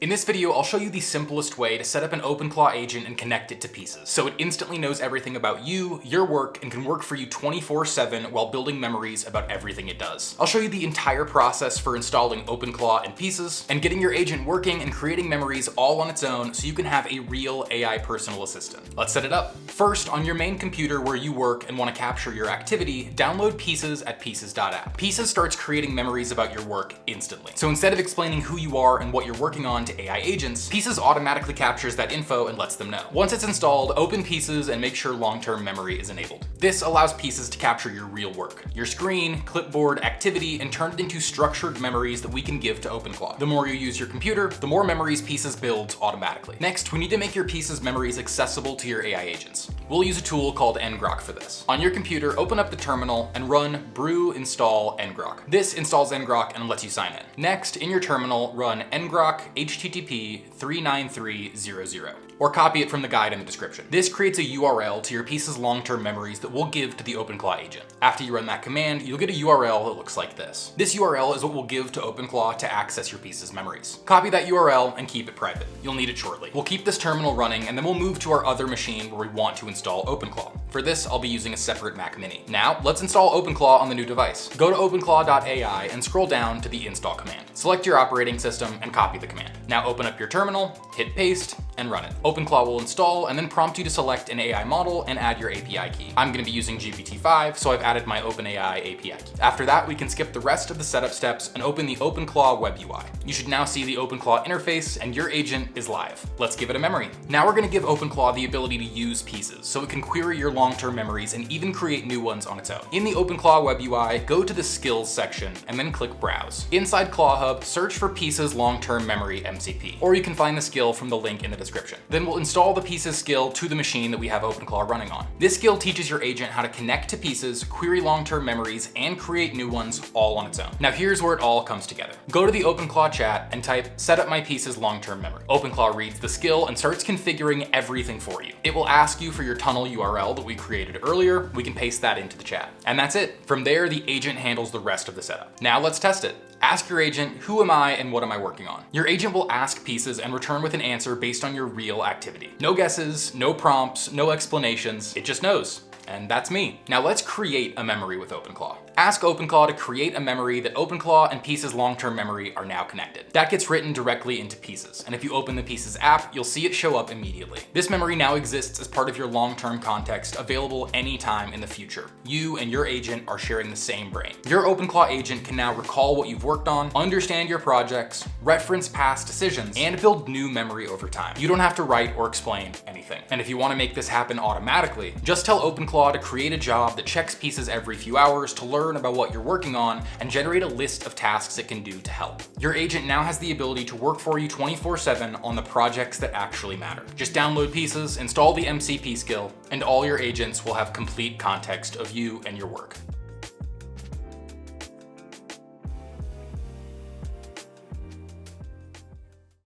In this video, I'll show you the simplest way to set up an OpenClaw agent and connect it to Pieces, so it instantly knows everything about you, your work, and can work for you 24/7 while building memories about everything it does. I'll show you the entire process for installing OpenClaw and Pieces, and getting your agent working and creating memories all on its own so you can have a real AI personal assistant. Let's set it up. First, on your main computer where you work and want to capture your activity, download Pieces at pieces.app. Pieces starts creating memories about your work instantly. So instead of explaining who you are and what you're working on to AI agents, Pieces automatically captures that info and lets them know. Once it's installed, open Pieces and make sure long-term memory is enabled. This allows Pieces to capture your real work, your screen, clipboard, activity, and turn it into structured memories that we can give to OpenClaw. The more you use your computer, the more memories Pieces builds automatically. Next, we need to make your Pieces memories accessible to your AI agents. We'll use a tool called ngrok for this. On your computer, open up the terminal and run brew install ngrok. This installs ngrok and lets you sign in. Next, in your terminal, run ngrok http 39300, or copy it from the guide in the description. This creates a URL to your Pieces long-term memories that we'll give to the OpenClaw agent. After you run that command, you'll get a URL that looks like this. This URL is what we'll give to OpenClaw to access your Pieces memories. Copy that URL and keep it private. You'll need it shortly. We'll keep this terminal running and then we'll move to our other machine where we want to install OpenClaw. For this, I'll be using a separate Mac Mini. Now, let's install OpenClaw on the new device. Go to openclaw.ai and scroll down to the install command. Select your operating system and copy the command. Now open up your terminal, hit paste, and run it. OpenClaw will install and then prompt you to select an AI model and add your API key. I'm going to be using GPT-5, so I've added my OpenAI API key. After that, we can skip the rest of the setup steps and open the OpenClaw web UI. You should now see the OpenClaw interface and your agent is live. Let's give it a memory. Now we're going to give OpenClaw the ability to use Pieces, so it can query your long-term memories and even create new ones on its own. In the OpenClaw web UI, go to the skills section and then click browse. Inside Claw Hub, search for Pieces long-term memory MCP, or you can find the skill from the link in the description. Then we'll install the Pieces skill to the machine that we have OpenClaw running on. This skill teaches your agent how to connect to Pieces, query long-term memories, and create new ones all on its own. Now here's where it all comes together. Go to the OpenClaw chat and type set up my Pieces long-term memory. OpenClaw reads the skill and starts configuring everything for you. It will ask you for your tunnel URL that we created earlier. We can paste that into the chat. And that's it. From there, the agent handles the rest of the setup. Now let's test it. Ask your agent, who am I and what am I working on? Your agent will ask Pieces and return with an answer based on your real activity. No guesses, no prompts, no explanations, it just knows. And that's me. Now let's create a memory with OpenClaw. Ask OpenClaw to create a memory that OpenClaw and Pieces long-term memory are now connected. That gets written directly into Pieces, and if you open the Pieces app, you'll see it show up immediately. This memory now exists as part of your long-term context, available anytime in the future. You and your agent are sharing the same brain. Your OpenClaw agent can now recall what you've worked on, understand your projects, reference past decisions, and build new memory over time. You don't have to write or explain anything. And if you want to make this happen automatically, just tell OpenClaw to create a job that checks Pieces every few hours to learn about what you're working on and generate a list of tasks it can do to help. Your agent now has the ability to work for you 24/7 on the projects that actually matter. Just download Pieces, install the MCP skill, and all your agents will have complete context of you and your work.